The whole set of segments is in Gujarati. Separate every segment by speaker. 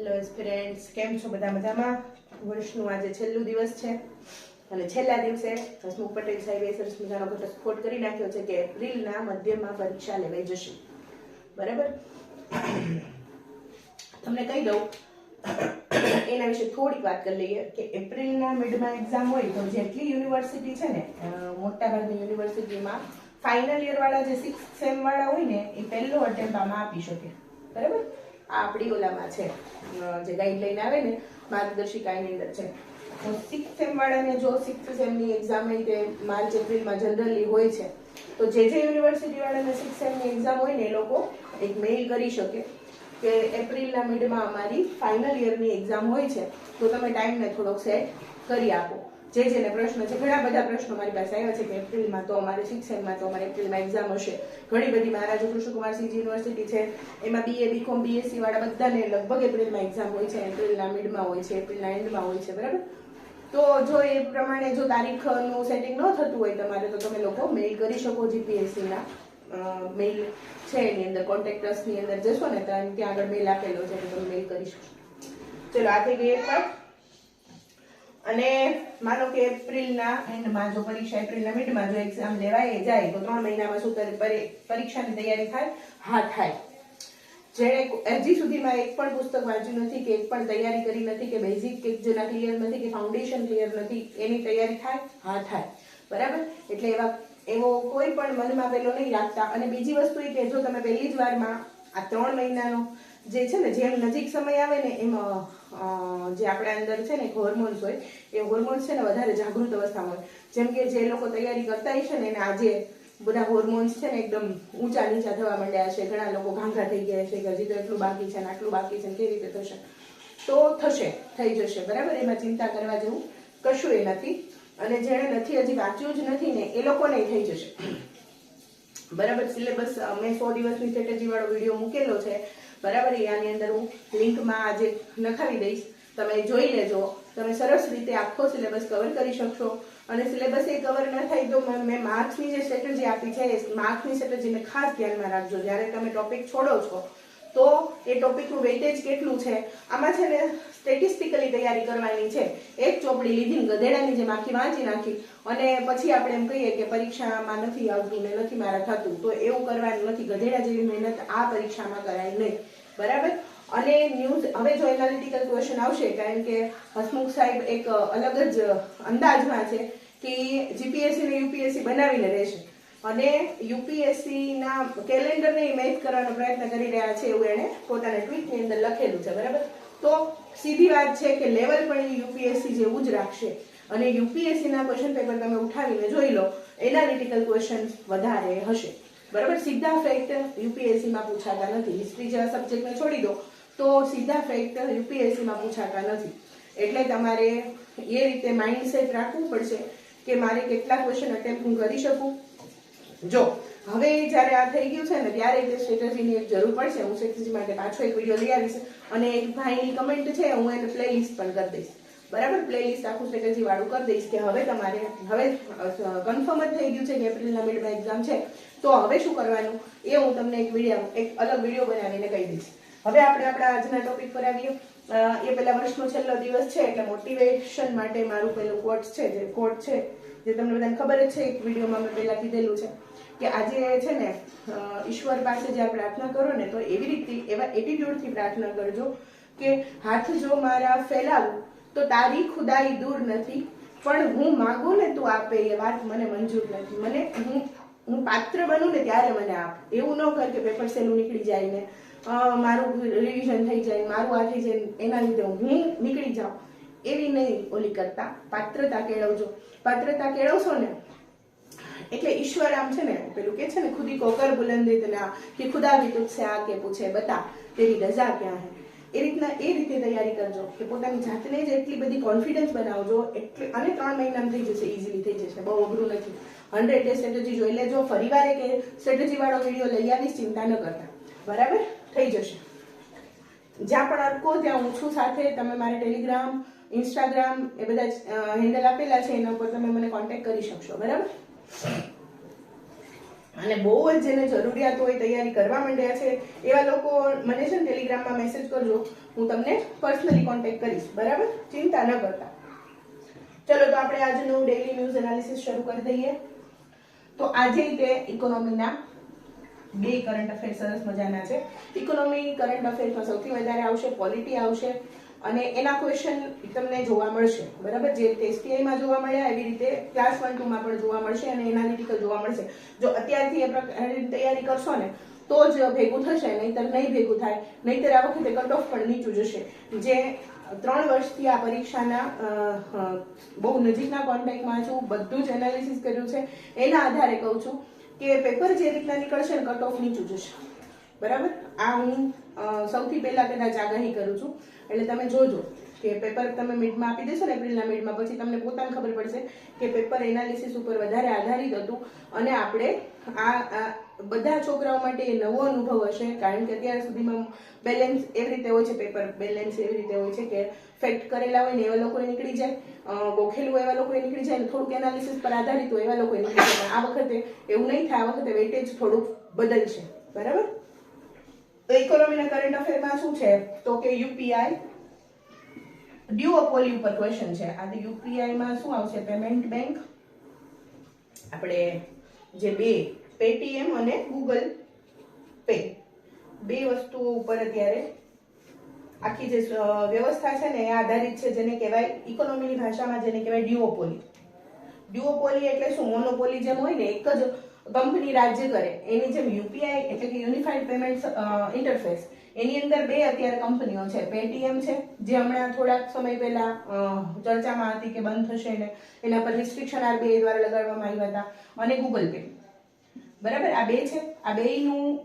Speaker 1: હેલો ફ્રેન્ડ્સ, કેમ છો? બધા મજામાં? વર્ષનું આજે છેલ્લું દિવસ છે અને છેલ્લા દિવસે હસમુખ પટેલ સાહેબે સરસ મજાનો ઘટસ્ફોટ કરી નાખ્યો છે કે એપ્રિલના મધ્યમાં પરીક્ષા લેવાઈ જશે. બરાબર, તમને કહી દઉં એના વિશે થોડીક વાત કરી લઈએ કે એપ્રિલના મિડમાં એક્ઝામ હોય તો જેટલી યુનિવર્સિટી છે ને, મોટાભાગની યુનિવર્સિટીમાં ફાઇનલ યર વાળા જે 6th સેમ વાળા હોય ને એ પહેલો અટેમ્પ આમાં આપી શકે. બરાબર, આ આપણી ઓલામાં છે જે ગાઈડલાઈન આવે ને માર્ગદર્શિકાની અંદર છે. તો 6th સેમ વાળાને જો 6th સેમની એક્ઝામ તે માર્ચ એપ્રિલમાં જનરલી હોય છે, તો જે યુનિવર્સિટી વાળાને 6th સેમની એક્ઝામ હોય ને એ લોકો એક મેઇલ કરી શકે કે એપ્રિલના મિડમાં અમારી ફાઇનલ યરની એક્ઝામ હોય છે, તો તમે ટાઈમને થોડોક સેટ કરી આપો. જેને પ્રશ્ન છે, ઘણા બધા પ્રશ્નો મારી પાસે આવ્યા છે કે એપ્રિલમાં તો અમારે 6th સેમમાં તો અમારે એપ્રિલમાં એક્ઝામ હશે. ઘણી બધી મહારાજા કૃષ્ણકુમારસિંહ યુનિવર્સિટી છે, એમાં BA BCom BSc વાળા બધાને લગભગ એપ્રિલમાં એક્ઝામ હોય છે, એપ્રિલના મિડમાં હોય છે, એપ્રિલના એન્ડમાં હોય છે. બરાબર, તો જો એ પ્રમાણે જો તારીખનું સેટિંગ ન થતું હોય તમારે, તો તમે લોકો મેઇલ કરી શકો. GPSCના મેઇલ છે એની અંદર કોન્ટેક્ટર્સની અંદર જશો ને ત્યાં આગળ મેઇલ આપેલો છે, તો તમે મેઇલ કરી શકો. ચલો, આ થઈ ગઈ એક વાત. અને માનો કે એપ્રિલના એન્ડમાં જો પરીક્ષા, એપ્રિલના મિડમાં જો એક્ઝામ લેવાય જાય તો 3 મહિનામાં શું પરીક્ષાની તૈયારી થાય? હા, થાય. જેણે હજી સુધીમાં એક પણ પુસ્તક વાંચ્યું નથી કે એક પણ તૈયારી કરી નથી કે બેઝિક કે જેના ક્લિયર નથી કે ફાઉન્ડેશન ક્લિયર નથી, એની તૈયારી થાય? હા, થાય. બરાબર, એટલે એવો કોઈ પણ મનમાં પેલો નહીં રાખતા. અને બીજી વસ્તુ એ કે જો તમે પહેલી જ વારમાં આ 3 મહિનાનો જે છે ને, જેમ નજીક સમય આવે ને એમ જે આપણા અંદર છે ને હોર્મોન્સ હોય, એ હોર્મોન્સ છે ને વધારે જાગૃત અવસ્થામાં હોય. જેમ કે જે લોકો તૈયારી કરતા હશે ને એને આજે બધા હોર્મોન્સ છે ને એકદમ ઊંચા નીચા થવા માંડ્યા હશે. ઘણા લોકો ઘાંઘા થઈ ગયા હશે કે હજી તો એટલું બાકી છે ને આટલું બાકી છે ને કેવી રીતે થશે, તો થશે, થઈ જશે. બરાબર, એમાં ચિંતા કરવા જેવું કશું એ નથી. અને જેણે નથી હજી વાંચ્યું જ નથી ને એ લોકોને થઈ જશે. બરાબર, સિલેબસ મેં 100 દિવસની સ્ટ્રેટેજી વાળો વિડીયો મૂકેલો છે. બરાબર, આની અંદર હું લિંકમાં આજે નખાવી દઈશ, તમે જોઈ લેજો. તમે સરસ રીતે આખો સિલેબસ કવર કરી શકશો. અને સિલેબસ એ કવર ન થાય તો મેં માર્ક્સની જે સ્ટ્રેટેજી આપી છે, એ માર્ક્સની સ્ટ્રેટેજીને ખાસ ધ્યાનમાં રાખજો. જ્યારે તમે ટોપિક છોડો છો તો એ ટોપિકનું વેઇટેજ કેટલું છે, આમાં છે ને સ્ટેટિસ્ટિકલી તૈયારી કરવાની છે. એક ચોપડી લીધી ગધેડાની જેમ આખી વાંચી નાખી અને પછી આપણે એમ કહીએ કે પરીક્ષામાં નથી આવતું ને નથી મારા થતું, તો એવું કરવાનું નથી. ગધેડા જેવી મહેનત આ પરીક્ષામાં કરાય નહીં. બરાબર, અને ન્યૂઝ હવે જો એનાલિટિકલ ક્વેશ્ચન આવશે, કારણ કે હસમુખ સાહેબ એક અલગ જ અંદાજમાં છે કે GPSC ને UPSC બનાવીને રહેશે અને UPSCના કેલેન્ડરને મેચ કરવાનો પ્રયત્ન કરી રહ્યા છે, એવું એણે પોતાના ટ્વીટની અંદર લખેલું છે. બરાબર, તો સીધી વાત છે કે લેવલ પણ UPSC જેવું જ રાખશે. અને UPSCના ક્વેશ્ચન પેપર તમે ઉઠાવીને જોઈ લો, એનાલિટિકલ ક્વેશ્ચન વધારે હશે. બરાબર, સીધા ફેક્ટ UPSCમાં પૂછાતા નથી. હિસ્ટ્રી જેવા સબ્જેક્ટને છોડી દો તો સીધા ફેક્ટ UPSCમાં પૂછાતા નથી. એટલે તમારે એ રીતે માઇન્ડસેટ રાખવું પડશે કે મારે કેટલા ક્વેશ્ચન અટેમ્પ્ટ હું કરી શકું. જો હવે જ્યારે આ થઈ ગયું છે ને, ત્યારે તે સ્ટ્રેટેજીની એક જરૂર પડશે. હું સ્ટ્રેટેજી માટે પાછો એક વિડીયો લઈ આવીશ અને એક ભાઈની કમેન્ટ છે, હું એને પ્લેલિસ્ટ પણ કરી દઈશ. બરાબર, પ્લેલિસ્ટ આખું સ્ટ્રેટેજી વાળું કરી દઈશ કે હવે તમારે કન્ફર્મ જ થઈ ગયું છે કે એપ્રિલના મિડમાં એક્ઝામ છે, તો હવે શું કરવાનું એ હું તમને એક અલગ વિડીયો બનાવીને કહી દઈશ. હવે આપણે આપણા આજના ટોપિક પર આવીએ. એ પહેલા વર્ષનો છેલ્લો દિવસ છે એટલે મોટિવેશન માટે મારું પેલું કોટ છે, જે તમને બધાને ખબર જ છે. એક વિડીયોમાં મેં પહેલા કીધેલું છે કે આજે છે ને ઈશ્વર પાસે જ્યારે પ્રાર્થના કરો ને, તો એવી રીતે એવા એટીટ્યુડથી પ્રાર્થના કરજો કે હાથ જો મારા ફેલાવું તો તારી ખુદાઈ દૂર નથી, પણ હું માંગુ ને તું આપે એ વાત મને મંજૂર નથી. મને હું પાત્ર બનું ને ત્યારે મને આપ. એવું ન કર કે પેપર સહેલું નીકળી જાય ને મારું રિવિઝન થઈ જાય, મારું આ થઈ જાય, એના લીધે હું નીકળી જાઉં, એવી નહીં ઓલી કરતા. પાત્રતા કેળવજો. પાત્રતા કેળવશો ને એટલે ઈશ્વર આમ છે ને પેલું કે છે ને, ખુદી કો કર બુલંદ ઇतना કે ખુદા ભી તુझसे આકે પૂછે બતા તેરી રજા ક્યાં હૈ. એ રીતે તૈયારી કરજો કે પોતાની જાતને જ એટલી બધી કોન્ફિડન્સ બનાવજો. અને 3 મહિનામાં થઈ જશે, ઇઝીલી થઈ જશે, બહુ અઘરું નથી. 100 ડે સ્ટ્રેટેજી જોઈ લેજો. ફરીવાર એક સ્ટ્રેટેજી વાળો વિડીયો લઈ આવીશ, ચિંતા ન કરતા. બરાબર, થઈ જશે. જ્યાં પણ અટકો ત્યાં હું છું સાથે. તમે મારે ટેલિગ્રામ, ઇન્સ્ટાગ્રામ એ બધા હેન્ડલ આપેલા છે, એના ઉપર તમે મને કોન્ટેક્ટ કરી શકશો. બરાબર, અને બહુ જ જેને જરૂરિયાત હોય, તૈયારી કરવા માંડ્યા છે એવા લોકો મને છે ને ટેલિગ્રામમાં મેસેજ કરજો, હું તમને પર્સનલી કોન્ટેક્ટ કરીશ, બરાબર? ચિંતા ન કરતા. ચલો તો આપણે આજનું ડેઈલી ન્યૂઝ એનાલિસિસ શરૂ કરી દઈએ. તો આજે તે ઇકોનોમીના બે કરંટ અફેર સરસ મજાના છે. ઇકોનોમી કરંટ અફેરમાં સૌથી વધારે આવશે, પોલિટી આવશે અને એના ક્વેશ્ચન તમને જોવા મળશે, બરાબર? જે ટેસ્ટીઆઈમાં જોવા મળ્યા એવી રીતે ક્લાસ 1 2 માં પણ જોવા મળશે અને એનાલિટિકલ જોવા મળશે. જો અત્યારથી એ પ્રકારની તૈયારી કરશો ને તો જ ભેગું થશે, નહીતર નહીં ભેગું થાય. નહીતર આ વખતે કટ ઓફ પણ નીચું જશે. જે 3 વર્ષથી આ પરીક્ષાના બહુ નજીકના કોન્ટેક્ટમાં છું, બધું જ એનાલિસિસ કર્યું છે, એના આધારે કહું છું કે પેપર જે રીતના નીકળશે ને કટ ઓફ નીચું જશે, બરાબર? આ હું સૌથી પહેલા કદાચ આગાહી કરું છું. એટલે તમે જોજો કે પેપર તમે મિડમાં આપી દેશો ને એપ્રિલના મિડમાં, પછી તમને પોતાને ખબર પડશે કે પેપર એનાલિસિસ ઉપર વધારે આધારિત હતું અને આપણે આ બધા છોકરાઓ માટે એ નવો અનુભવ હશે. કારણ કે અત્યાર સુધીમાં બેલેન્સ એવી રીતે હોય છે, પેપર બેલેન્સ એવી રીતે હોય છે કે ફેક્ટ કરેલા હોય ને એવા લોકોએ નીકળી જાય, ગોખેલું હોય એવા લોકોએ નીકળી જાય, અને થોડુંક એનાલિસિસ પર આધારિત હોય એવા લોકોએ નીકળી જાય. આ વખતે એવું નહીં થાય, આ વખતે વેઇટેજ થોડુંક બદલશે, બરાબર? તો ઇકોનોમીના કરંટ અફેરમાં શું છે તો કે યુપીઆઈ ડ્યુઓપોલી ઉપર ક્વેશ્ચન છે. આ યુપીઆઈમાં શું આવશે? પેમેન્ટ બેંક, આપણે જે બે પેટીએમ અને ગૂગલ પે, બે વસ્તુઓ ઉપર અત્યારે આખી જે વ્યવસ્થા છે ને એ આધારિત છે, જેને કહેવાય ઇકોનોમીની ભાષામાં જેને કહેવાય ડ્યુઓપોલી. ડ્યુઓપોલી એટલે શું? મોનોપોલી જેમ હોય ને, એક જ કંપની રાજ્ય કરે, એની જેમ યુપીઆઈ એટલે કે યુનિફાઈડ પેમેન્ટ ઇન્ટરફેસ, એની અંદર બે અત્યારે કંપનીઓ છે. પેટીએમ છે, જે હમણાં થોડાક સમય પહેલા ચર્ચામાં હતી કે બંધ થશે ને એના પર રિસ્ટ્રિક્શન આરબીઆઈ દ્વારા લગાડવામાં આવ્યા હતા, અને ગૂગલ પે, બરાબર? આ બે છે. આ બેયનું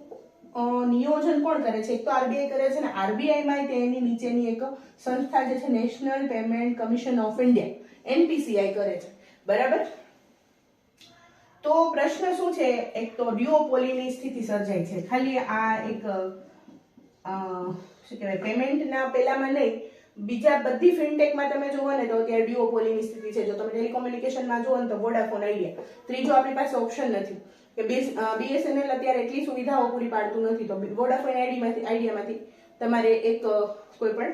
Speaker 1: નિયોજન કોણ કરે છે? એક તો આરબીઆઈ કરે છે ને આરબીઆઈમાં તેની નીચેની એક સંસ્થા જે છે national payment commission of India, NPCI કરે છે, બરાબર? તો પ્રશ્ન શું છે? એક તો ડ્યુઓપોલીની સ્થિતિ સર્જાય છે. ખાલી આ એક શું કહેવાય પેમેન્ટના પેલામાં નહીં, બીજા બધી ફિનટેકમાં તમે જુઓ ને તો અત્યારે ડ્યુઓપોલીની સ્થિતિ છે. જો તમે ટેલિકોમ્યુનિકેશનમાં જુઓ ને તો વોડાફોન આઈડિયા, ત્રીજો આપણી પાસે ઓપ્શન નથી કે બીએસએનએલ અત્યારે એટલી સુવિધાઓ પૂરી પાડતું નથી, તો વોડાફોન આઈડિયામાંથી તમારે એક કોઈ પણ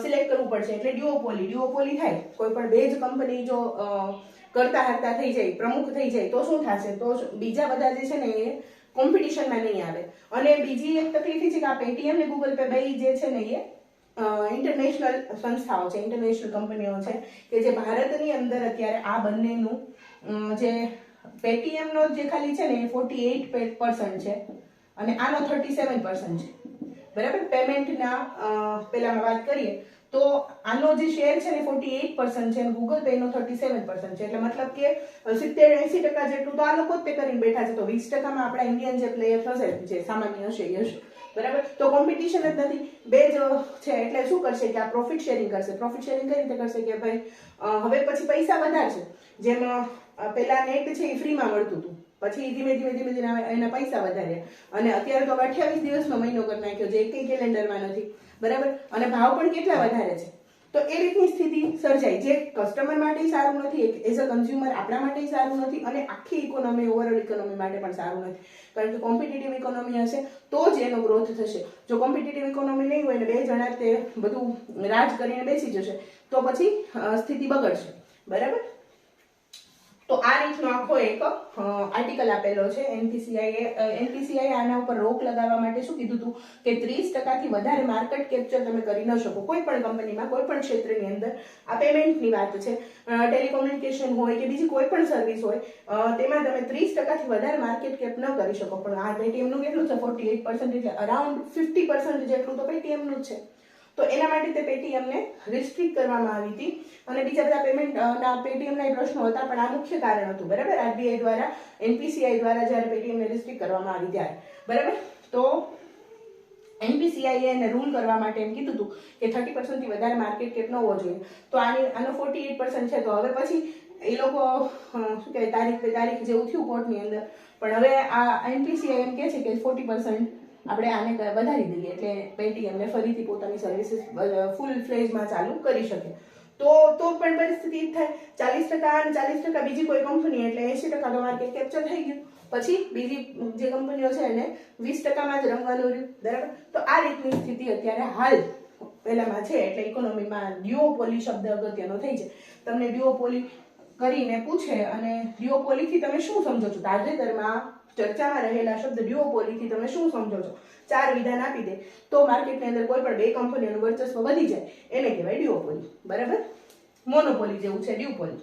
Speaker 1: સિલેક્ટ કરવું પડશે. એટલે ડ્યુઓપોલી થાય. કોઈ પણ બે જ કંપની જો કરતા હરતા થઈ જાય, પ્રમુખ થઈ જાય, તો શું થશે? તો બીજા બધા જે છે ને એ કોમ્પિટિશનમાં નહીં આવે. અને બીજી એક તકલીફ એ છે કે આ પેટીએમ ને ગૂગલ પે બે જે છે ને એ ઇન્ટરનેશનલ સંસ્થાઓ છે, ઇન્ટરનેશનલ કંપનીઓ છે કે જે ભારતની અંદર અત્યારે આ બંનેનું જે પેટીએમનો જે ખાલી છે ને એ 48% છે અને આનો 37% છે, બરાબર? પેમેન્ટના પેલામાં વાત કરીએ તો આનો જે શેર છે ને 48% છે અને ગૂગલ પે નો 37% છે. એટલે મતલબ કે 70-80% જેટલું તો આ લોકો જ તે કરીને બેઠા છે. તો 20%માં આપણા ઇન્ડિયન જે પ્લેયર થશે, જે સામાન્ય હશે એ હશે, બરાબર? તો કોમ્પિટિશન જ નથી, બે જ છે. એટલે શું કરશે કે આ પ્રોફિટ શેરિંગ કરશે. પ્રોફિટ શેરિંગ કઈ રીતે કરશે કે ભાઈ હવે પછી પૈસા વધારશે. જેમ પેલા નેટ છે એ ફ્રીમાં મળતું હતું, પછી ધીમે ધીમે એના પૈસા વધાર્યા અને અત્યારે તો 28 દિવસનો મહિનો કરી નાખ્યો, જે એકેય કેલેન્ડરમાં નથી, બરાબર? અને ભાવ પણ કેટલા વધારે છે. તો એ રીતની સ્થિતિ સર્જાય, જે કસ્ટમર માટે સારું નથી, એઝ અ કન્ઝ્યુમર આપણા માટે સારું નથી અને આખી ઇકોનોમી, ઓવરઓલ ઇકોનોમી માટે પણ સારું નથી. કારણ કે કોમ્પિટિટિવ ઇકોનોમી હશે તો જ એનો ગ્રોથ થશે. જો કોમ્પિટિટિવ ઇકોનોમી નહીં હોય ને બે જણા તે બધું રાજ કરીને બેસી જશે તો પછી સ્થિતિ બગડશે, બરાબર? તો આ રીતનો આખો એક આર્ટિકલ આપેલો છે. એનપીસીઆઈ આના ઉપર રોક લગાવવા માટે શું કીધું હતું કે 30%થી વધારે માર્કેટ કેપ્ચર તમે કરી ન શકો કોઈ પણ કંપનીમાં, કોઈ પણ ક્ષેત્રની અંદર. આ પેમેન્ટની વાત છે, ટેલિકોમ્યુનિકેશન હોય કે બીજી કોઈ પણ સર્વિસ હોય, તેમાં તમે 30%થી વધારે માર્કેટ કેપ ન કરી શકો. પણ આ પેટીએમનું કેટલું છે? 48%, એટલે અરાઉન્ડ 50% જેટલું તો પેટીએમનું જ છે. તો એના માટે તે પેટીએમને રિસ્ટ્રિક્ટ કરવામાં આવી હતી અને બીજા બધા પેમેન્ટના પેટીએમના પ્રશ્નો હતા, પણ આ મુખ્ય કારણ હતું, બરાબર? આરબીઆઈ દ્વારા, એનપીસીઆઈ દ્વારા જ્યારે પેટીએમને રિસ્ટ્રિક્ટ કરવામાં આવી ત્યારે, બરાબર? તો એનપીસીઆઈએ એને રૂલ કરવા માટે એમ કીધું હતું કે 30%થી વધારે માર્કેટ કેપ ન હોવો જોઈએ. તો આનો 48% છે. તો હવે પછી એ લોકો શું કહેવાય તારીખ જેવું થયું કોર્ટની અંદર, પણ હવે આ એનપીસીઆઈ એમ કહે છે કે 40% આપણે આને વધારી દઈએ એટલે પેટીએમને ફરીથી પોતાની સર્વિસીસ ફૂલ ફ્લેજમાં ચાલુ કરી શકે. તો પણ પરિસ્થિતિ થાય 40% અને 40% બીજી કોઈ કંપની, એટલે 80% તો માર્કેટ કેપ્ચર થઈ ગયું. પછી બીજી જે કંપનીઓ છે એને 20%માં જ રમવાનું રહ્યું, બરાબર. તો આ રીતની સ્થિતિ અત્યારે હાલ પેલામાં છે. એટલે ઇકોનોમીમાં ડ્યુઓપોલી શબ્દ અગત્યનો થઈ છે. તમને ડ્યુઓપોલી કરીને પૂછે અને ડ્યુઓપોલીથી તમે શું સમજો છો, તાજેતરમાં ચર્ચામાં રહેલા શબ્દ ડ્યુઓપોલીથી તમે શું સમજો છો, 4 વિધાન આપી દે તો માર્કેટની અંદર કોઈ પણ 2 કંપનીઓનું વર્ચસ્વ વધી જાય એને કહેવાય ડ્યુઓપોલી, બરાબર. મોનોપોલી જેવું છે ડ્યુઓપોલી.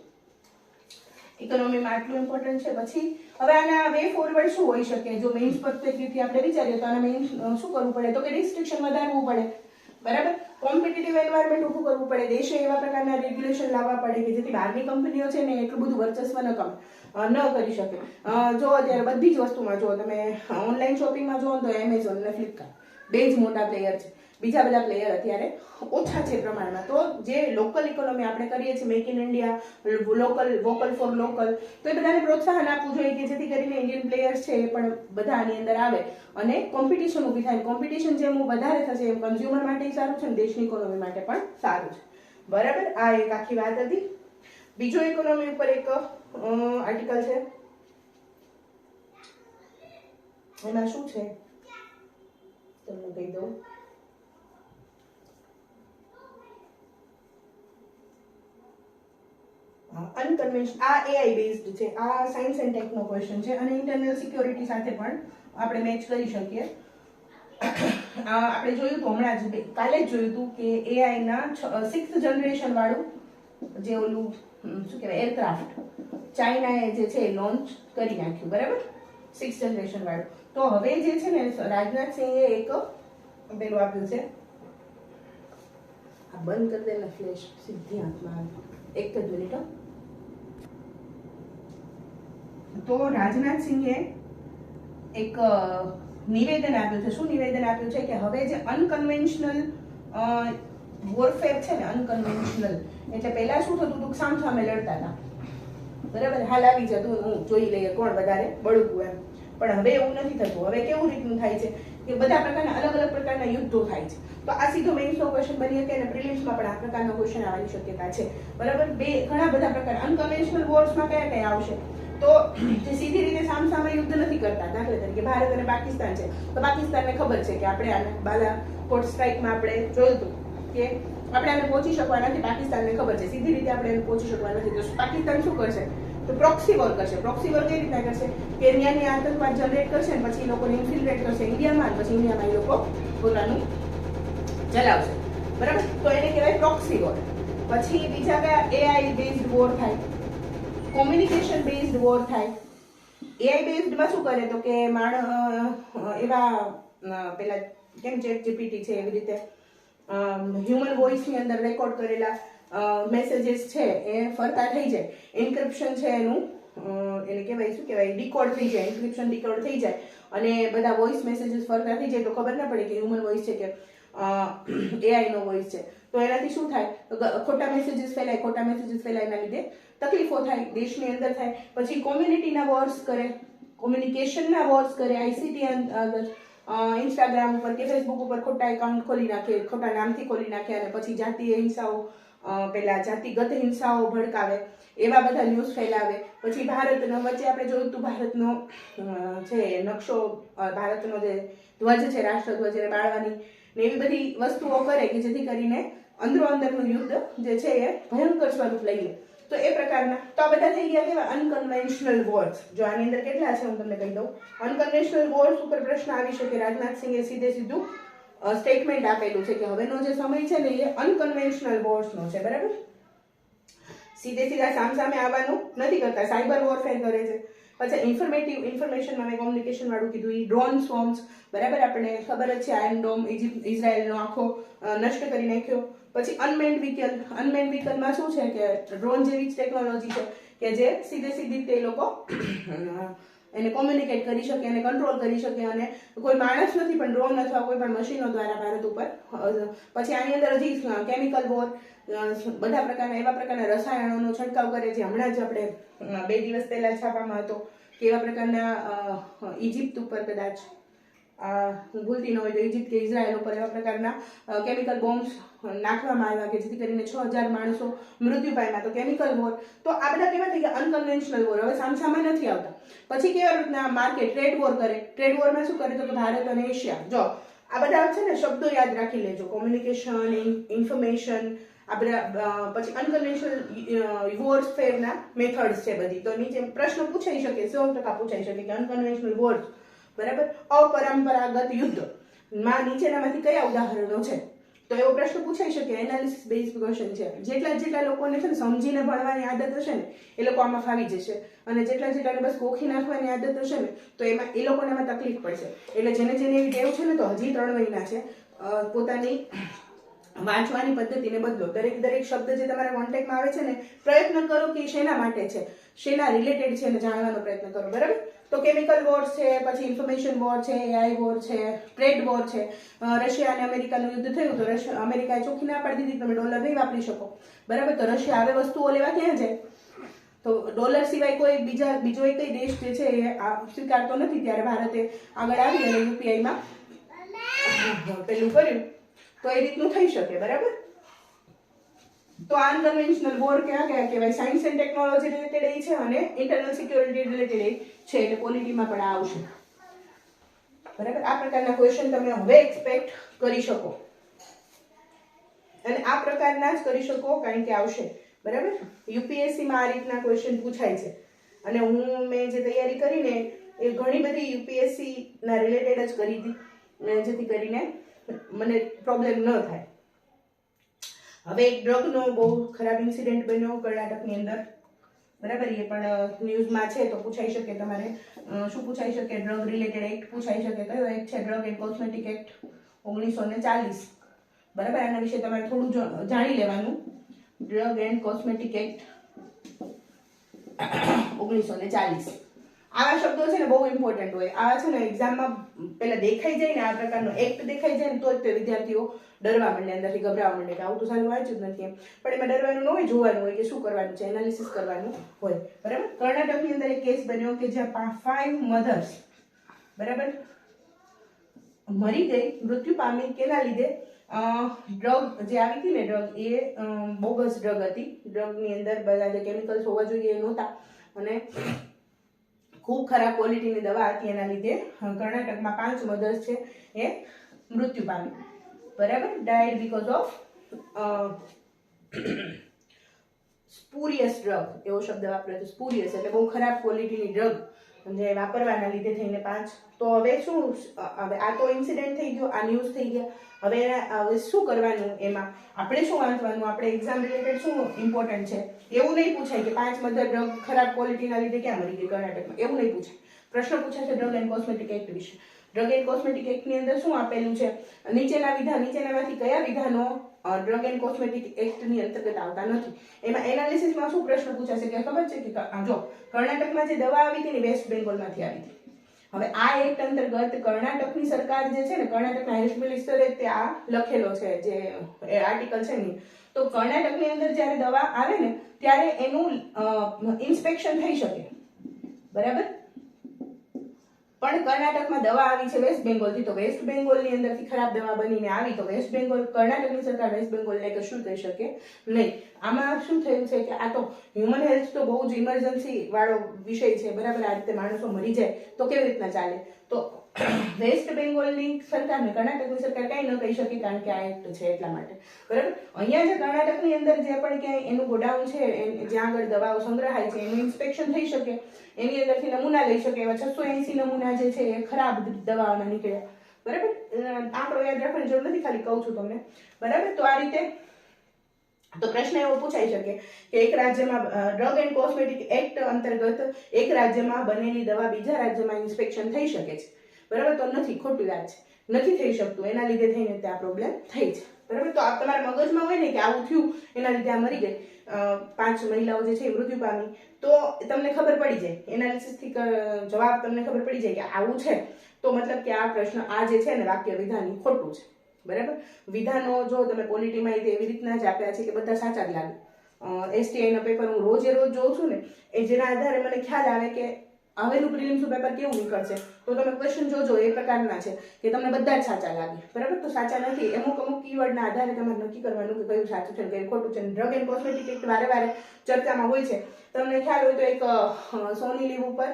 Speaker 1: ઇકોનોમીમાં આટલું ઇમ્પોર્ટન્ટ છે. પછી હવે આના વે ફોરવર્ડ શું હોઈ શકે, જો મેઇન્સ પર્સપેક્ટિવથી આપણે વિચારીએ તો આના મેઇન્સ શું કરવું પડે, તો કે રિસ્ટ્રિક્શન વધારવું પડે, બરાબર. કોમ્પિટિટિવ એન્વાયરમેન્ટ ઊભું કરવું પડે, દેશે એવા પ્રકારના રેગ્યુલેશન લાવવા પડે કે જેથી બહારની કંપનીઓ છે ને એટલું બધું વર્ચસ્વ ન કરી શકે. જો અત્યારે બધી જ વસ્તુમાં જો તમે ઓનલાઈન શોપિંગમાં જુઓ તો એમેઝોન અને ફ્લિપકાર્ટ 2 જ મોટા પ્લેયર છે. બીજા બધા પ્લેયર અત્યારે ઓછા છે પ્રમાણમાં. તો જે લોકલ ઇકોનોમી આપણે કરીએ છીએ, make in India, local, vocal for local, તો એ બધાને પ્રોત્સાહન આપવું જોઈએ કે જેથી કરીને ઇન્ડિયન પ્લેયર્સ છે એ પણ બધા આની અંદર આવે અને કોમ્પિટિશન ઊભી થાય. કોમ્પિટિશન જેમ વધારે થશે એમ કન્ઝ્યુમર માટે સારું છે અને દેશની ઇકોનોમી માટે પણ સારું છે, બરાબર. આ એક આખી વાત હતી. બીજો ઇકોનોમી ઉપર એક આર્ટિકલ છે, એમાં શું છે તમને કહી દઉં. અનકન્વેન્શન, આ એઆઈ બેઝડ છે, આ સાયન્સ એન્ડ ટેકનો ક્વેશ્ચન છે અને ઇન્ટરનલ સિક્યોરિટી સાથે પણ આપણે મેચ કરી શકીએ. આપણે જોયું હતું હમણાં જ, કાલે જ જોયું હતું કે એઆઈ ના 6th જનરેશન વાળું જે ઓલું શું કહેવાય એરક્રાફ્ટ ચાઇનાએ જે છે લોન્ચ કરી નાખ્યું, બરાબર. 6th જનરેશન વાળું. તો હવે જે છે ને રાજનાથ સિંહે એક પેલું આપ્યું છે, આ બંધ કરી દેને ફ્લેશ સીધી હાથમાં, એક જ મિનિટ. તો રાજનાથ સિંહે એક નિવેદન આપ્યું છે. શું નિવેદન આપ્યું છે કે હવે જે અનકન્વેન્શનલ વોરફેર છે ને, અનકન્વેન્શનલ એટલે પહેલા શું થતું હતું, સામસામે લડતા હતા, બરાબર. હાલ આવી જતું હું જોઈ લઈએ કોણ વધારે બળુકું એમ. પણ હવે એવું નથી થતું. હવે કેવું રીતનું થાય છે કે બધા પ્રકારના અલગ અલગ પ્રકારના યુદ્ધો થાય છે. તો આ સીધો મેઇન્સનો ક્વેશ્ચન બની શકે અને પ્રિલિમ્સમાં પણ આ પ્રકારનો ક્વેશ્ચન આવવાની શક્યતા છે, બરાબર. ઘણા બધા પ્રકાર અનકન્વેન્શનલ વોર્સમાં કયા કયા આવશે, તો જે સીધી રીતે સામસામે યુદ્ધ નથી કરતા. દાખલા તરીકે ભારત અને પાકિસ્તાન છે, તો પાકિસ્તાનને ખબર છે કે આપણે આને બાલાકોટ સ્ટ્રાઇકમાં આપણે જોયું હતું કે આપણે આને પહોંચી શકવા નથી. પાકિસ્તાનને ખબર છે સીધી રીતે આપણે એને પહોંચી શકવા નથી. તો પાકિસ્તાન શું કરશે, તો પ્રોક્સી વોર કરશે. પ્રોક્સી વોર કઈ રીતના કરશે કે ત્યાંની આતંકવાદ જનરેટ કરશે અને પછી એ લોકોને ઇન્ફિલ્ટ્રેટ કરશે ઇન્ડિયામાં, પછી ઇન્ડિયામાં એ લોકો પોતાનું ચલાવશે, બરાબર. તો એને કહેવાય પ્રોક્સી વોર. પછી બીજા કયા એઆઈ બેઝડ વોર થાય, કોમ્યુનિકેશન બેઝડ વોર થાય. એઆઈ બેઝડમાં શું કરે તો કે એવા પેલા કેમ ચેટ જીપીટી છે એવી રીતે હ્યુમન વોઇસની અંદર રેકોર્ડ કરેલા મેસેજીસ છે એ ફરતા થઈ જાય. એન્ક્રિપ્શન છે એનું એને કહેવાય શું કહેવાય ડીકોડ થઈ જાય, એન્ક્રિપ્શન ડીકોડ થઈ જાય અને બધા વોઇસ મેસેજીસ ફરતા થઈ જાય તો ખબર ના પડે કે હ્યુમન વોઇસ છે કે એઆઈ નો વોઇસ છે. તો એનાથી શું થાય, ખોટા મેસેજીસ ફેલાય. ખોટા મેસેજીસ ફેલાય એના લીધે તકલીફો થાય, દેશની અંદર થાય. પછી કોમ્યુનિટીના વોર્સ કરે, કોમ્યુનિકેશનના વોર્સ કરે. આઈસીટી ઇન્સ્ટાગ્રામ ઉપર કે ફેસબુક ઉપર ખોટા એકાઉન્ટ ખોલી નાખે, ખોટા નામથી ખોલી નાખે અને પછી જાતીય હિંસાઓ, પેલા જાતિગત હિંસાઓ ભડકાવે, એવા બધા ન્યૂઝ ફેલાવે. પછી ભારતનો વચ્ચે આપણે જોયું હતું ભારતનો છે નકશો, ભારતનો જે ધ્વજ છે રાષ્ટ્રધ્વજ એને બાળવાની ને એવી બધી વસ્તુઓ કરે કે જેથી કરીને અંદરો અંદરનું યુદ્ધ જે છે એ ભયંકર સ્વરૂપ લઈ લે. તો એ પ્રકારના તો આ બધા થઈ ગયા કેવા અનકન્વેન્શનલ વોર્સ. જો આની અંદર કેટલા છે હું તમને કહી દઉં. અનકન્વેન્શનલ વોર્સ ઉપર પ્રશ્ન આવી શકે. રાજનાથ સિંહે સીધે સીધું સ્ટેટમેન્ટ આપેલું છે કે હવેનો જે સમય છે ને એ અનકન્વેન્શનલ વોર્સનો છે, બરાબર. સીધે સીધા સામસામે આવવાનું નથી કરતા, સાયબર વોરફેર કરે છે. પછી ઇન્ફોર્મેશનમાં મેં કોમ્યુનિકેશન વાળું કીધું, એ ડ્રોન સ્વોર્મ્સ, બરાબર. આપણને ખબર જ છે આયર્ન ડોમ ઇઝરાયલનો આખો નષ્ટ કરી નાખ્યો. પછી અનમેન્ડ વ્હીકલમાં શું છે કે ડ્રોન જેવી જ ટેકનોલોજી છે કે જે સીધી તે લોકો એને કોમ્યુનિકેટ કરી શકે, એને કંટ્રોલ કરી શકે અને કોઈ માણસ નથી પણ ડ્રોન અથવા કોઈ પણ મશીનો દ્વારા ભારત ઉપર. પછી આની અંદર હજી કેમિકલ વોર, બધા પ્રકારના એવા પ્રકારના રસાયણોનો છંટકાવ કરે છે. હમણાં જ આપણે 2 દિવસ પહેલા છાપામાં હતો કે એવા પ્રકારના ઇજિપ્ત ઉપર કદાચ હું ભૂલતી ન હોય તો ઇજિપ્ત કે ઇઝરાયલ ઉપર એવા પ્રકારના કેમિકલ બોમ્બ્સ નાખવામાં આવ્યા કે જેથી કરીને 6000 માણસો મૃત્યુ પામ્યા. તો કેમિકલ વોર, તો આ બધા કેવા થઈ ગયા અનકન્વેન્શનલ વોર, હવે સામસામે નથી આવતા. પછી કેવા રીતના માર્કેટ ટ્રેડ વોર કરે. ટ્રેડ વોરમાં શું કરે તો કે ભારત અને એશિયા, જો આ બધા છે ને શબ્દો યાદ રાખી લેજો, કોમ્યુનિકેશન, ઇન્ફોર્મેશન, આ બધા. પછી અનકન્વેન્શનલ વોરફેરના મેથડ્સ છે બધી. તો નીચે પ્રશ્ન પૂછાઈ શકે, 100% પૂછાઈ શકે કે અનકન્વેન્શનલ વોર્સ, બરાબર, અપરંપરાગત યુદ્ધ માં નીચેનામાંથી કયા ઉદાહરણો છે? તો એવો પ્રશ્ન પૂછાઈ શકે. એનાલિસિસ બેઝ ક્વેશ્ચન છે. જેટલા લોકોને છે ને સમજીને ભણવાની આદત હશે ને એ લોકો આમાં ફાવી જશે, અને જેટલાને બસ ગોખી નાખવાની આદત હશે ને તો એમાં એ લોકોને એમાં તકલીફ પડશે. એટલે જેને એવી ટેવ છે ને તો હજી 3 મહિના છે, પોતાની વાંચવાની પદ્ધતિને બદલો. દરેક શબ્દ જે તમારા કોન્ટેક્ટમાં આવે છે ને પ્રયત્ન કરો કે શેના માટે છે, શેના રિલેટેડ છે એને જાણવાનો પ્રયત્ન કરો, બરાબર. તો કેમિકલ વોર છે, પછી ઇન્ફોર્મેશન વોર છે, એઆઈ વોર છે, ટ્રેડ વોર છે. રશિયા અને અમેરિકાનું યુદ્ધ થયું તો અમેરિકાએ ચોખ્ખી ના પાડી દીધી તમે ડોલર નહીં વાપરી શકો, બરાબર. તો રશિયા હવે વસ્તુઓ લેવા ક્યાં જાય? તો ડોલર સિવાય કોઈ બીજો એક દેશ જે છે એ સ્વીકારતો નથી. ત્યારે ભારતે આગળ આવી અને યુપીઆઈમાં પેલું કર્યું. તો એ રીતનું થઈ શકે, બરાબર. તો અનકન્વેન્શનલ વોર ક્યાં કહેવાય? સાયન્સ એન્ડ ટેકનોલોજી રિલેટેડ એ છે અને ઇન્ટરનલ સિક્યોરિટી રિલેટેડ એ છે. એટલે પોલિટીમાં પણ આવશે, બરાબર. આ પ્રકારના ક્વેશ્ચન તમે હવે એક્સપેક્ટ કરી શકો, અને આ પ્રકારના જ કરી શકો કારણ કે આવશે, બરાબર. યુપીએસસીમાં આ રીતના ક્વેશ્ચન પૂછાય છે, અને મેં જે તૈયારી કરીને એ ઘણી બધી યુપીએસસી ના રિલેટેડ જ કરી હતી, જેથી કરીને મને પ્રોબ્લેમ ન થાય. હવે એક ડ્રગનો બહુ ખરાબ ઇન્સિડન્ટ બન્યો કર્ણાટકની અંદર, બરાબર. એ પણ ન્યૂઝમાં છે તો પૂછાઈ શકે તમારે. શું પૂછાઈ શકે? ડ્રગ રિલેટેડ એક્ટ પૂછાઈ શકે. કયો એક્ટ છે? ડ્રગ એન્ડ કોસ્મેટિક એક્ટ 1940, બરાબર. આના વિશે તમારે થોડું જાણી લેવાનું. Drug and cosmetic act 1940. આવા શબ્દો છે ને બહુ ઇમ્પોર્ટન્ટ હોય. આવા છે ને એક્ઝામમાં પેલા દેખાઈ જાય ને, આ પ્રકારનો એક્ટ દેખાઈ જાય ને તો જ તે વિદ્યાર્થીઓ ડરવા માંડે, અંદરથી ગભરાવા માંડે કે આવું તો સારું વાંચ્યું જ નથી એમ. પણ એમાં ડરવાનું ન હોય, જોવાનું હોય કે શું કરવાનું છે, એનાલિસિસ કરવાનું હોય, બરાબર. કર્ણાટકની અંદર એક કેસ બન્યો કે જ્યાં 5 મધર્સ, બરાબર, મરી ગઈ, મૃત્યુ પામી. કેના લીધે? ડ્રગ જે આવી હતી ને, ડ્રગ એ બોગસ ડ્રગ હતી. ડ્રગની અંદર બધા જે કેમિકલ્સ હોવા જોઈએ એ નહોતા, અને ખૂબ ખરાબ ક્વોલિટીની દવા હતી. એના લીધે કર્ણાટકમાં 5 મધર્સ છે એ મૃત્યુ પામી, બરાબર. ડાયડ બીકોઝ ઓફ સ્પુરિયસ ડ્રગ, એવો શબ્દ વાપર્યો હતો. સ્પુરિયસ એટલે બહુ ખરાબ ક્વોલિટીની ડ્રગ જે વાપરવાના લીધે થઈને 5. તો હવે શું? હવે આ તો ઇન્સિડન્ટ થઈ ગયો, આ ન્યૂઝ થઈ ગયા. હવે શું કરવાનું? એમાં આપણે શું વાંચવાનું? આપણે એક્ઝામ રિલેટેડ શું ઇમ્પોર્ટન્ટ છે? એવું નહીં પૂછાય કે 5 મધર ડ્રગ ખરાબ ક્વોલિટીના લીધે ક્યાં મરી ગઈ કર્ણાટકમાં, એવું નહીં પૂછાય. પ્રશ્ન પૂછાશે ડ્રગ એન્ડ કોસ્મેટિક એક્ટ વિશે. ડ્રગ એન્ડ કોસ્મેટિક એક્ટની અંદર શું આપેલું છે? નીચેનામાંથી કયા વિધાનો ડ્રગ એન્ડ કોસ્મેટિક એક્ટની અંતર્ગત આવતા નથી? એમાં એનાલિસિસમાં શું પ્રશ્ન પૂછાશે કે ખબર છે કે જો કર્ણાટકમાં જે દવા આવી હતી ને વેસ્ટ બેંગોલમાંથી આવી હતી. હવે આ એક્ટ અંતર્ગત કર્ણાટકની સરકાર જે છે ને, કર્ણાટકના હેલ્થ મિનિસ્ટરે તે આ લખેલો છે જે આર્ટિકલ છે ને, તો કર્ણાટકની અંદર જ્યારે દવા આવે ને ત્યારે એનું ઇન્સ્પેક્શન થઈ શકે, બરાબર. પણ કર્ણાટકમાં દવા આવી છે વેસ્ટ બેંગોલથી, તો વેસ્ટ બેંગોલની અંદરથી ખરાબ દવા બનીને આવી તો વેસ્ટ બેંગોલ, કર્ણાટકની સરકાર વેસ્ટ બેંગોલને કશું કહી શકે નહીં. આમાં શું થયું છે કે આ તો હ્યુમન હેલ્થ તો બહુ જ ઇમરજન્સી વાળો વિષય છે, બરાબર. આ રીતે માણસો મરી જાય તો કેવી રીતના ચાલે? તો વેસ્ટ બેંગોલની સરકારને કર્ણાટકની સરકાર કાંઈ ન કહી શકે કારણ કે આ એક્ટ છે એટલા માટે, બરાબર. અહીંયા જે કર્ણાટકની અંદર જે પણ ક્યાંય એનું ગોડાઉન છે, જ્યાં આગળ દવાઓ સંગ્રહાય છે, એનું ઇન્સ્પેક્શન થઈ શકે, એની અંદરથી નમૂના લઈ શકે. એવા 680 નમૂના જે છે એ ખરાબ દવાઓના નીકળ્યા, બરાબર. આંકડો યાદ રાખવાની જરૂર નથી, ખાલી કહું છું તમને, બરાબર. તો આ રીતે તો પ્રશ્ન એવો પૂછાઈ શકે કે એક રાજ્યમાં ડ્રગ એન્ડ કોસ્મેટિક એક્ટ અંતર્ગત એક રાજ્યમાં બનેલી દવા બીજા રાજ્યમાં ઇન્સ્પેક્શન થઈ શકે છે, બરાબર. તો નથી, ખોટી વાત છે, નથી થઈ શકતું. એના લીધે થઈને ત્યાં પ્રોબ્લેમ થઈ છે, બરાબર. તો આ તમારા મગજમાં હોય ને કે આવું થયું, એના લીધે આ મરી ગઈ, 5 મહિલાઓ જે છે એ મૃત્યુ પામી, તો તમને ખબર પડી જાય, એનાલિસિસથી જવાબ તમને ખબર પડી જાય કે આવું છે, તો મતલબ કે આ પ્રશ્ન, આ જે છે ને વાક્ય વિધાન ખોટું છે, બરાબર. વિધાનો જો તમે પોલિટીમાં એવી રીતના જ આપ્યા છે કે બધા સાચા જ લાગે. STIના પેપર હું રોજ જોઉં છું ને, એ જેના આધારે મને ખ્યાલ આવે કે આવેલું પ્રિલિમ્સનું પેપર કેવું નીકળશે. તો તમે ક્વેશ્ચન જોજો એ પ્રકારના છે કે તમને બધા જ સાચા લાગે, બરાબર? તો સાચા નથી, અમુક કીવર્ડના આધારે તમારે નક્કી કરવાનું કે કયું સાચું છે ને કયું ખોટું છે. ડ્રગ એન્ડ કોસ્મેટિક એક્ટ વારે વારે ચર્ચામાં હોય છે. તમને ખ્યાલ હોય તો એક સોની લીવ ઉપર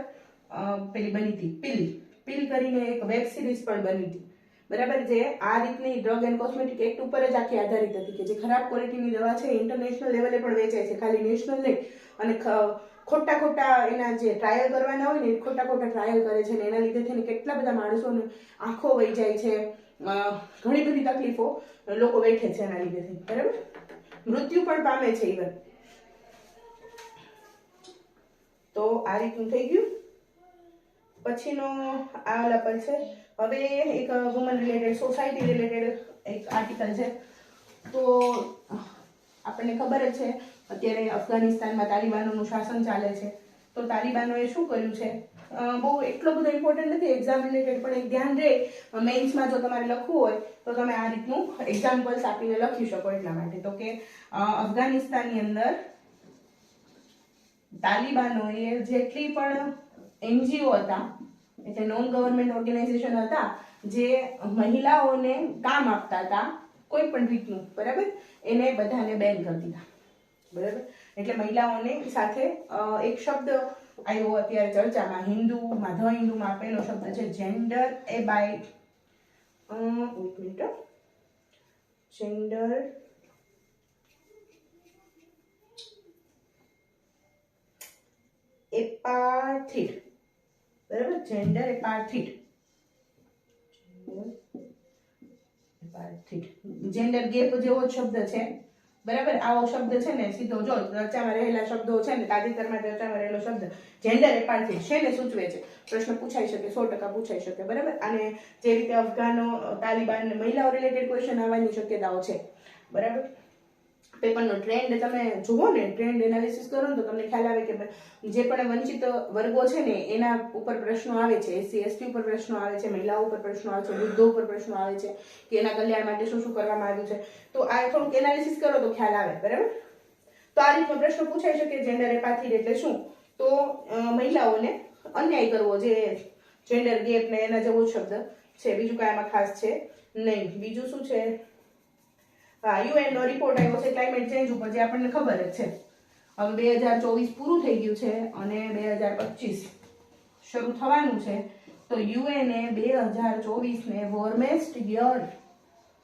Speaker 1: પેલી બની હતી પિલ કરીને એક વેબ સિરીઝ પણ બની હતી, બરાબર? જે આ રીતની ડ્રગ એન્ડ કોસ્મેટિક એક્ટ ઉપર જ આખી આધારિત હતી કે જે ખરાબ ક્વોલિટીની દવા છે ઇન્ટરનેશનલ લેવલે પણ વેચાય છે, ખાલી નેશનલ નહીં. અને ખોટા એના જે ટ્રાયલ કરવાના હોય ને ખોટા ટ્રાયલ કરે છે ને એના લીધે થઈને કેટલા બધા માણસોને આંખો વહી જાય છે, ઘણી બધી તકલીફો લોકો વેઠે છે એના લીધેથી, બરાબર? મૃત્યુ પણ પામે છે ઇવન. તો આ રીતનું થઈ ગયું. પછીનો આ ઓલા પર છે, હવે એક વુમન રિલેટેડ સોસાયટી રિલેટેડ એક આર્ટિકલ છે. તો આપણને ખબર જ છે અત્યારે અફઘાનિસ્તાનમાં તાલિબાનોનું શાસન ચાલે છે. તો તાલિબાનોએ શું કર્યું છે, બહુ એટલો બધો ઇમ્પોર્ટન્ટ નથી એક્ઝામ રિલેટેડ, પણ એક ધ્યાન રહે મેઇન્સમાં જો તમારે લખવું હોય તો તમે આ રીતનું એક્ઝામ્પલ્સ આપીને લખી શકો એટલા માટે. તો કે અફઘાનિસ્તાનની અંદર તાલિબાનોએ જેટલી પણ NGO હતા, એટલે નોન ગવર્મેન્ટ ઓર્ગેનાઇઝેશન હતા, જે મહિલાઓને કામ આપતા હતા કોઈ પણ રીતનું, બરાબર, એને બધાને બેન કરી દીધા, બરાબર? એટલે મહિલાઓને સાથે એક શબ્દ આવ્યો અત્યારે ચર્ચામાં હિન્દુમાં, ધ હિન્દુમાં આપેલો શબ્દ છે જેન્ડર એપાર્થિડ, બરાબર? જેન્ડર એપાર્થિડ, જેન્ડર ગેપ જેવો શબ્દ છે, બરાબર? આવો શબ્દ છે ને સીધો જો ચર્ચામાં રહેલા શબ્દો છે ને તાજેતરમાં ચર્ચામાં રહેલો શબ્દ જેન્ડર એપાર્થિડ શેને સૂચવે છે? પ્રશ્ન પૂછાઈ શકે, 100% પૂછાઈ શકે, બરાબર? અને જે રીતે અફઘાનો, તાલિબાન, મહિલાઓ રિલેટેડ ક્વેશ્ચન આવવાની શક્યતાઓ છે, બરાબર? પેપરનો ટ્રેન્ડ તમે જુઓ ને, ટ્રેન્ડ એનાલિસિસ કરો ને તો તમને ખ્યાલ આવે કે જે પણ વંચિત વર્ગો છે ને એના ઉપર પ્રશ્નો આવે છે, SC ST ઉપર પ્રશ્નો આવે છે, મહિલાઓ ઉપર પ્રશ્નો આવે છે, વૃદ્ધો ઉપર પ્રશ્નો આવે છે કે એના કલ્યાણ માટે શું શું કરવામાં આવ્યું છે. તો આ થોડુંક એનાલિસિસ કરો તો ખ્યાલ આવે, બરાબર? તો આ રીતનો પ્રશ્ન પૂછાઈ શકે જેન્ડર એપાર્થિડ એટલે શું? તો મહિલાઓને અન્યાય કરવો, જે જેન્ડર ગેપ ને એના જેવો શબ્દ છે, બીજું કાંઈ આમાં ખાસ છે નહીં. બીજું શું છે? UN નો રિપોર્ટ આવ્યો છે ક્લાઇમેટ ચેન્જ ઉપર, જે આપણને ખબર જ છે. હવે 2024 પૂરું થઈ ગયું છે અને 2025 શરૂ થવાનું છે. તો UN એ 2024 ને વોર્મેસ્ટ યર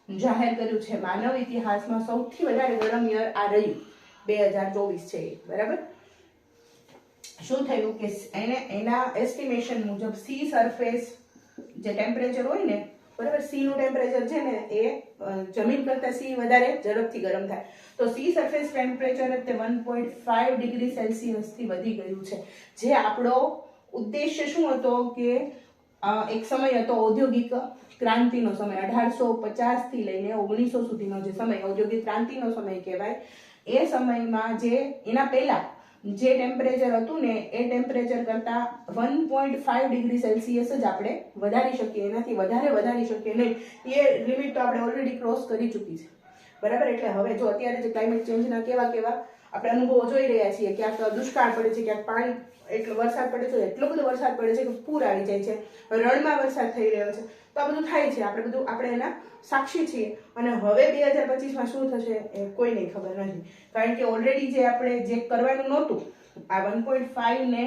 Speaker 1: જાહેર કર્યું છે. માનવ ઇતિહાસમાં સૌથી વધારે ગરમ યર આ રહ્યું 2024 છે, બરાબર? શું થયું કે એના એસ્ટિમેશન મુજબ સી સરફેસ જે ટેમ્પરેચર હોય ને, બરાબર, સી નું ટેમ્પરેચર છે ને એ જમીન કરતા સી વધારે ઝડપથી ગરમ થાય. તો સી સરફેસ ટેમ્પરેચર તે 1.5 ડિગ્રી સેલ્સિયસ થી વધી ગયું છે. જે આપણો ઉદ્દેશ્ય શું હતો કે એક સમય હતો ઔદ્યોગિક ક્રાંતિનો સમય, 1850 થી લઈને 1900 સુધીનો જે સમય ઔદ્યોગિક ક્રાંતિનો સમય કહેવાય. એ સમયમાં જે એના પહેલા જે ટેમ્પરેચર હતું ને એ ટેમ્પરેચર કરતા 1.5 ડિગ્રી સેલ્સિયસ જ આપણે વધારી શકીએ, એનાથી વધારે વધારી શકીએ નહીં. એ લિમિટ તો આપણે ઓલરેડી ક્રોસ કરી ચૂકી છે, બરાબર? એટલે હવે જો અત્યારે જે ક્લાઇમેટ ચેન્જના કેવા આપણે અનુભવો જોઈ રહ્યા છીએ, ક્યાંક દુષ્કાળ પડે છે, ક્યાંક પાણી એટલો વરસાદ પડે છે, એટલો બધો વરસાદ પડે છે કે પૂર આવી જાય છે, રણમાં વરસાદ થઈ રહ્યો છે. તો આ બધું થાય છે, આપણે એના સાક્ષી છીએ. અને હવે 2025માં શું થશે એ કોઈને ખબર નથી, કારણ કે ઓલરેડી જે આપણે જે કરવાનું નહોતું, આ 1.5 ને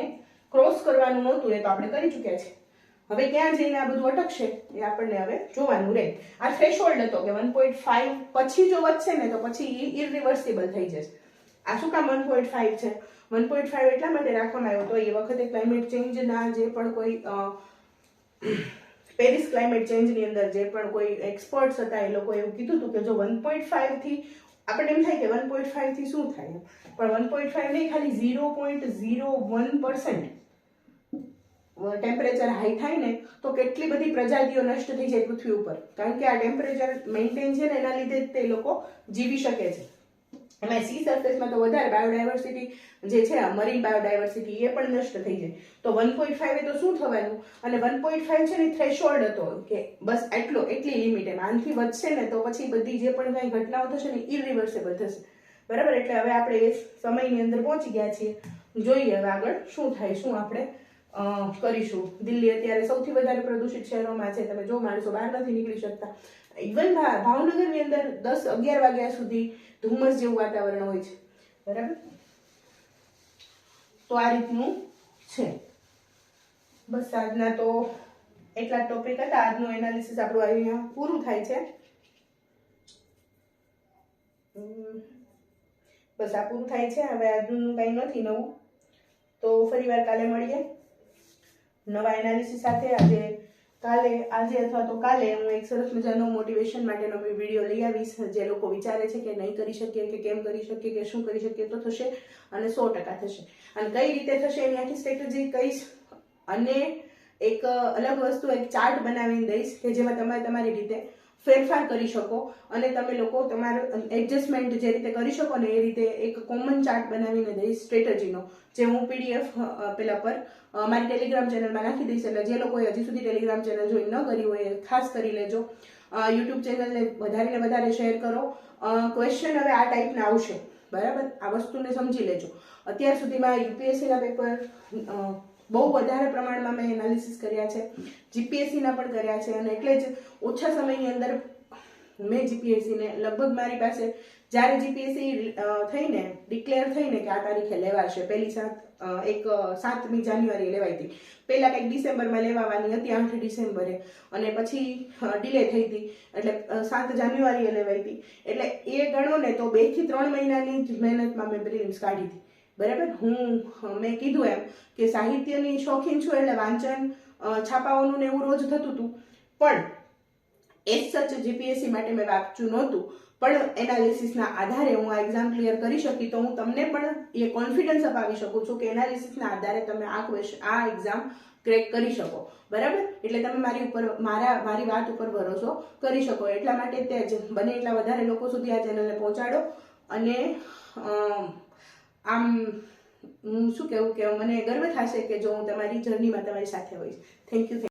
Speaker 1: ક્રોસ કરવાનું નહોતું, એ તો આપણે કરી ચૂક્યા છે. હવે ક્યાં જઈને આ બધું અટકશે એ આપણને હવે જોવાનું રહે. આ થ્રેશોલ્ડ હતો કે 1.5 પછી જો વધશે ને તો પછી ઇરિવર્સિબલ થઈ જશે. આ શું કામ 1.5 છે? 1.5 એટલા માટે રાખવામાં આવ્યો તો એ વખતે ક્લાઇમેટ ચેન્જના જે પણ કોઈ પેરિસ ક્લાઇમેટ ચેન્જની અંદર જે પણ કોઈ એક્સપર્ટ્સ હતા એ લોકો એવું કીધું હતું કે જો 1.5 થી આપણને એમ થાય કે 1.5 થી શું થાય, પણ 1.5 નહીં, ખાલી 0.01% ટેમ્પરેચર હાઈ થાય ને તો કેટલી બધી પ્રજાતિઓ નષ્ટ થઈ જાય પૃથ્વી ઉપર, કારણ કે આ ટેમ્પરેચર મેન્ટેન છે ને એના લીધે તે લોકો જીવી શકે છે. એમાં સી સરફેસમાં તો વધારે બાયોડાયવર્સિટી જે છે, મરીન બાયોડાયવર્સિટી એ પણ નષ્ટ થઈ જાય. તો 1.5 એ તો શું થવાનું? અને 1.5 છે ને થ્રેશોલ્ડ હતો કે બસ એટલી લિમિટ, એમ આનાથી વધશે ને તો પછી બધી જે પણ કઈ ઘટનાઓ થશે ને ઇરિવર્સિબલ થશે, બરાબર? એટલે હવે આપણે એ સમયની અંદર પહોંચી ગયા છીએ. જોઈએ હવે આગળ શું થાય, શું આપણે કરીશું. દિલ્હી અત્યારે સૌથી વધારે પ્રદૂષિત શહેરોમાં છે. તમે જો માણસો બહાર નથી નીકળી શકતા. ઇવન ભાવનગરની અંદર 10-11 વાગ્યા સુધી ધુમ્મસ જેવું વાતાવરણ હોય છે. બરાબર, તો આ રીતનું છે. બસ આજના તો એટલા ટોપિક હતા. આજનું એનાલિસિસ આપણું અહીંયા પૂરું થાય છે. બસ આ પૂરું થાય છે. હવે આજનું કંઈ નથી નવું, તો ફરી વાર કાલે મળીએ નવા એનાલિસિસ સાથે. આજે અથવા તો કાલે હું એક સરસ મજાનો મોટિવેશન માટેનો વિડીયો લઈ આવીશ. જે લોકો વિચારે છે કે નહીં કરી શકીએ, કે કેમ કરી શકીએ, કે શું કરી શકીએ, તો થશે અને 100% થશે. અને કઈ રીતે થશે એની આખી સ્ટ્રેટેજી કહીશ. અને એક અલગ વસ્તુ, એક ચાર્ટ બનાવીને દઈશ કે જેમાં તમે તમારી રીતે ફેરફાર કરી શકો અને તમે લોકો તમારું એડજસ્ટમેન્ટ જે રીતે કરી શકો ને એ રીતે એક કોમન ચાર્ટ બનાવીને દઈશ સ્ટ્રેટેજીનો, જે હું PDF પેલા પર મારી ટેલિગ્રામ ચેનલમાં નાખી દઈશ. એટલે જે લોકોએ હજી સુધી ટેલિગ્રામ ચેનલ જોઈન ન કરી હોય એ ખાસ કરી લેજો. યુટ્યુબ ચેનલને વધારે ને વધારે શેર કરો. ક્વેશ્ચન હવે આ ટાઈપના આવશે, બરાબર? આ વસ્તુને સમજી લેજો. અત્યાર સુધીમાં UPSCના પેપર બહુ વધારે પ્રમાણમાં મેં એનાલિસિસ કર્યા છે, GPSCના પણ કર્યા છે. અને એટલે જ ઓછા સમયની અંદર મેં GPSCને લગભગ મારી પાસે જ્યારે GPSC થઈને ડિક્લેર થઈને કે આ તારીખે લેવાશે, પહેલી 7મી જાન્યુઆરીએ લેવાઈ હતી. પહેલાં કંઈક ડિસેમ્બરમાં લેવાની હતી, 8 ડિસેમ્બરે, અને પછી ડિલે થઈ હતી એટલે 7 જાન્યુઆરીએ લેવાઈ હતી. એટલે એ ગણો ને તો 2 થી 3 મહિનાની જ મહેનતમાં મેં પ્રિલિમ્સ કાઢી હતી. બરાબર, મેં કીધું એમ કે સાહિત્યની શોખીન છું એટલે વાંચન છાપાઓનું ને એવું રોજ થતું હતું, પણ એઝ સચ GPSC માટે મેં વાંચ્યું નહોતું. પણ એનાલિસિસના આધારે હું આ એક્ઝામ ક્લિયર કરી શકી, તો હું તમને પણ એ કોન્ફિડન્સ અપાવી શકું છું કે એનાલિસિસના આધારે તમે આ એક્ઝામ ક્રેક કરી શકો. બરાબર, એટલે તમે મારી વાત ઉપર ભરોસો કરી શકો. એટલા માટે તે બને એટલા વધારે લોકો સુધી આ ચેનલને પહોંચાડો. અને આમ હું શું કહેવું કે મને ગર્વ થશે કે જો હું તમારી જર્નીમાં તમારી સાથે હોઈશ. Thank you.